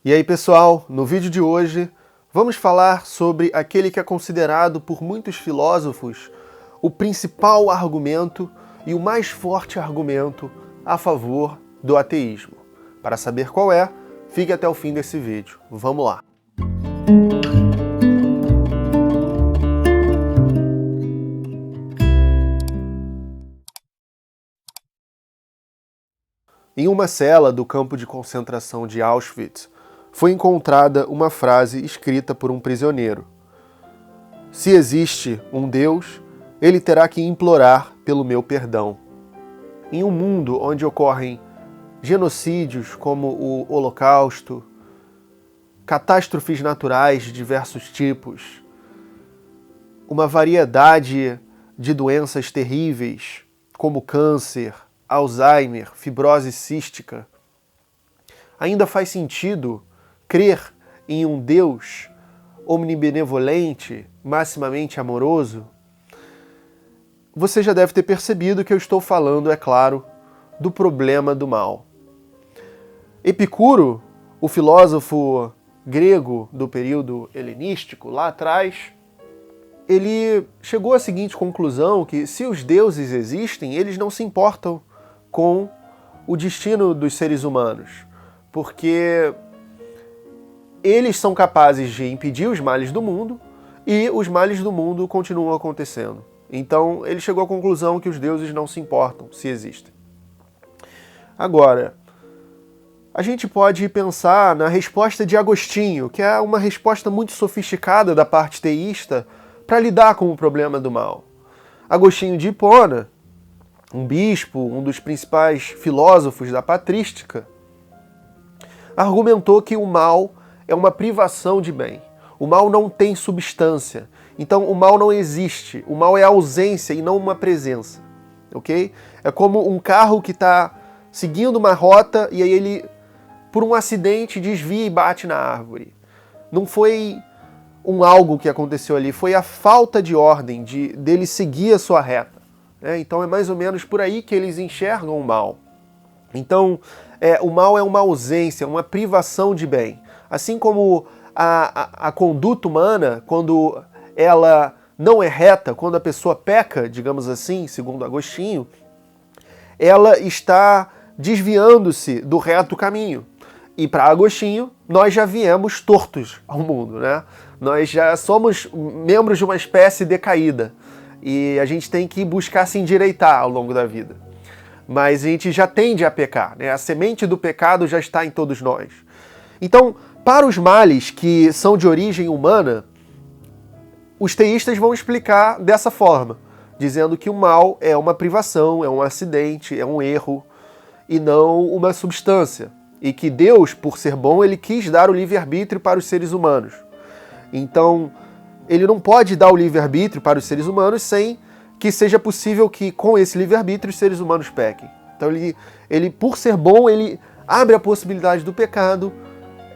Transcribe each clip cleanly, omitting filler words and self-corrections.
E aí, pessoal, no vídeo de hoje vamos falar sobre aquele que é considerado por muitos filósofos o principal argumento e o mais forte argumento a favor do ateísmo. Para saber qual é, fique até o fim desse vídeo. Vamos lá! Em uma cela do campo de concentração de Auschwitz, foi encontrada uma frase escrita por um prisioneiro. Se existe um Deus, ele terá que implorar pelo meu perdão. Em um mundo onde ocorrem genocídios como o Holocausto, catástrofes naturais de diversos tipos, uma variedade de doenças terríveis como câncer, Alzheimer, fibrose cística, ainda faz sentido crer em um Deus omnibenevolente, maximamente amoroso? Você já deve ter percebido que eu estou falando, é claro, do problema do mal. Epicuro, o filósofo grego do período helenístico, lá atrás, ele chegou à seguinte conclusão, que se os deuses existem, eles não se importam com o destino dos seres humanos, porque eles são capazes de impedir os males do mundo e os males do mundo continuam acontecendo. Então ele chegou à conclusão que os deuses não se importam se existem. Agora, a gente pode pensar na resposta de Agostinho, que é uma resposta muito sofisticada da parte teísta para lidar com o problema do mal. Agostinho de Hipona, um bispo, um dos principais filósofos da patrística, argumentou que o mal é uma privação de bem. O mal não tem substância. Então o mal não existe. O mal é ausência e não uma presença. Ok? É como um carro que está seguindo uma rota e aí ele, por um acidente, desvia e bate na árvore. Não foi algo que aconteceu ali, foi a falta de ordem dele seguir a sua reta. Então é mais ou menos por aí que eles enxergam o mal. Então o mal é uma ausência, uma privação de bem. Assim como a conduta humana, quando ela não é reta, quando a pessoa peca, digamos assim, segundo Agostinho, ela está desviando-se do reto caminho. E para Agostinho, nós já viemos tortos ao mundo, né? Nós já somos membros de uma espécie decaída. E a gente tem que buscar se endireitar ao longo da vida. Mas a gente já tende a pecar, né? A semente do pecado já está em todos nós. Então, para os males que são de origem humana, os teístas vão explicar dessa forma, dizendo que o mal é uma privação, é um acidente, é um erro, e não uma substância. E que Deus, por ser bom, ele quis dar o livre-arbítrio para os seres humanos. Então, ele não pode dar o livre-arbítrio para os seres humanos sem que seja possível que, com esse livre-arbítrio, os seres humanos pequem. Então, ele, por ser bom, ele abre a possibilidade do pecado,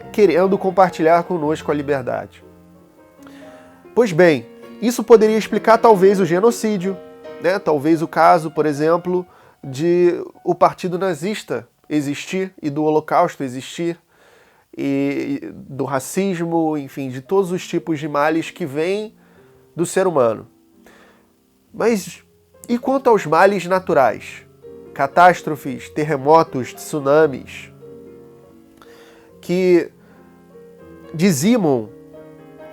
querendo compartilhar conosco a liberdade. Pois bem, isso poderia explicar talvez o genocídio, né? Talvez o caso, por exemplo, de o Partido Nazista existir e do Holocausto existir, e do racismo, enfim, de todos os tipos de males que vêm do ser humano. Mas e quanto aos males naturais? Catástrofes, terremotos, tsunamis, que dizimam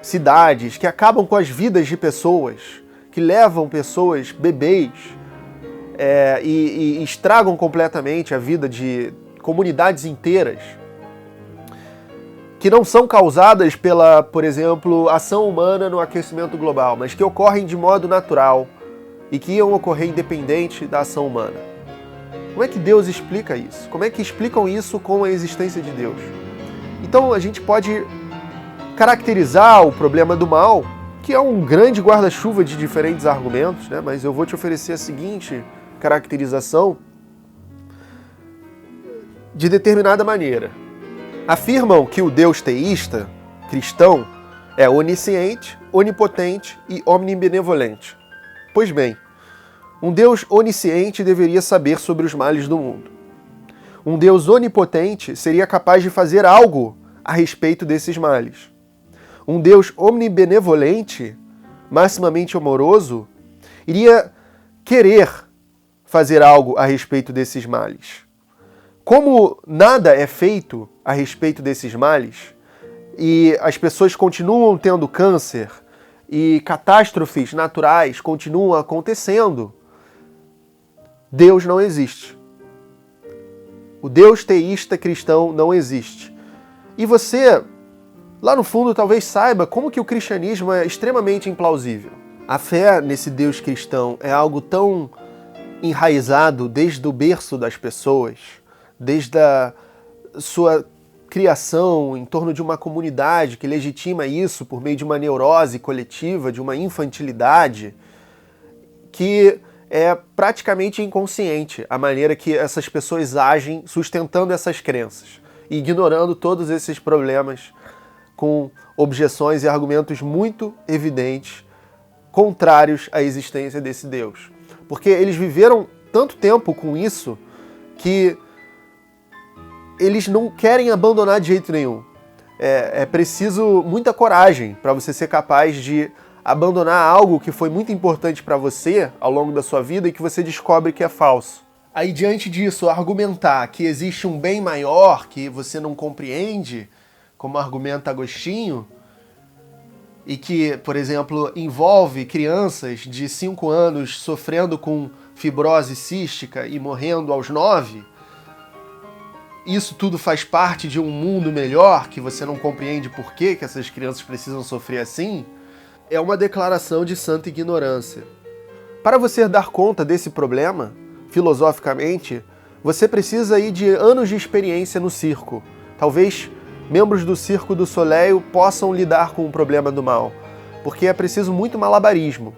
cidades, que acabam com as vidas de pessoas, que levam pessoas, bebês, e estragam completamente a vida de comunidades inteiras, que não são causadas pela, por exemplo, ação humana no aquecimento global, mas que ocorrem de modo natural e que iam ocorrer independente da ação humana. Como é que Deus explica isso? Como é que explicam isso com a existência de Deus? Então a gente pode caracterizar o problema do mal, que é um grande guarda-chuva de diferentes argumentos, né? Mas eu vou te oferecer a seguinte caracterização de determinada maneira. Afirmam que o Deus teísta, cristão, é onisciente, onipotente e omnibenevolente. Pois bem, um Deus onisciente deveria saber sobre os males do mundo. Um Deus onipotente seria capaz de fazer algo a respeito desses males. Um Deus omnibenevolente, maximamente amoroso, iria querer fazer algo a respeito desses males. Como nada é feito a respeito desses males, e as pessoas continuam tendo câncer, e catástrofes naturais continuam acontecendo, Deus não existe. O Deus teísta cristão não existe. E você, lá no fundo, talvez saiba como que o cristianismo é extremamente implausível. A fé nesse Deus cristão é algo tão enraizado desde o berço das pessoas, desde a sua criação em torno de uma comunidade que legitima isso por meio de uma neurose coletiva, de uma infantilidade, que é praticamente inconsciente a maneira que essas pessoas agem sustentando essas crenças, ignorando todos esses problemas com objeções e argumentos muito evidentes, contrários à existência desse Deus. Porque eles viveram tanto tempo com isso que eles não querem abandonar de jeito nenhum. É preciso muita coragem para você ser capaz de abandonar algo que foi muito importante para você ao longo da sua vida e que você descobre que é falso. Aí, diante disso, argumentar que existe um bem maior que você não compreende, como argumenta Agostinho, e que, por exemplo, envolve crianças de 5 anos sofrendo com fibrose cística e morrendo aos 9, isso tudo faz parte de um mundo melhor, que você não compreende por que essas crianças precisam sofrer assim, é uma declaração de santa ignorância. Para você dar conta desse problema, filosoficamente, você precisa ir de anos de experiência no circo. Talvez membros do Circo do Soleil possam lidar com o problema do mal, porque é preciso muito malabarismo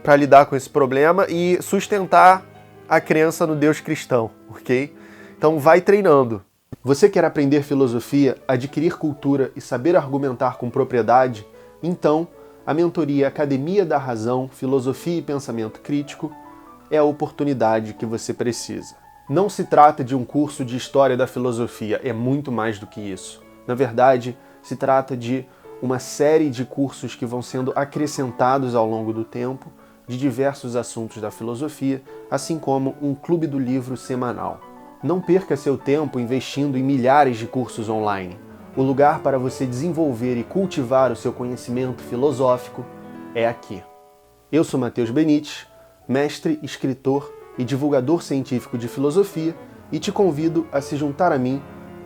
para lidar com esse problema e sustentar a crença no Deus cristão, ok? Então vai treinando. Você quer aprender filosofia, adquirir cultura e saber argumentar com propriedade? Então, a mentoria Academia da Razão, Filosofia e Pensamento Crítico é a oportunidade que você precisa. Não se trata de um curso de História da Filosofia, é muito mais do que isso. Na verdade, se trata de uma série de cursos que vão sendo acrescentados ao longo do tempo de diversos assuntos da filosofia, assim como um clube do livro semanal. Não perca seu tempo investindo em milhares de cursos online. O lugar para você desenvolver e cultivar o seu conhecimento filosófico é aqui. Eu sou Matheus Benites, mestre, escritor e divulgador científico de filosofia, e te convido a se juntar a mim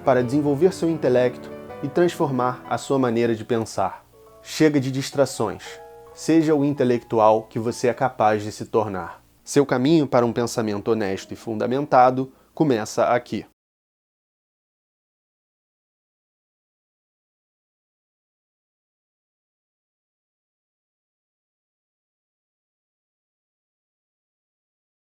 para desenvolver seu intelecto e transformar a sua maneira de pensar. Chega de distrações. Seja o intelectual que você é capaz de se tornar. Seu caminho para um pensamento honesto e fundamentado começa aqui.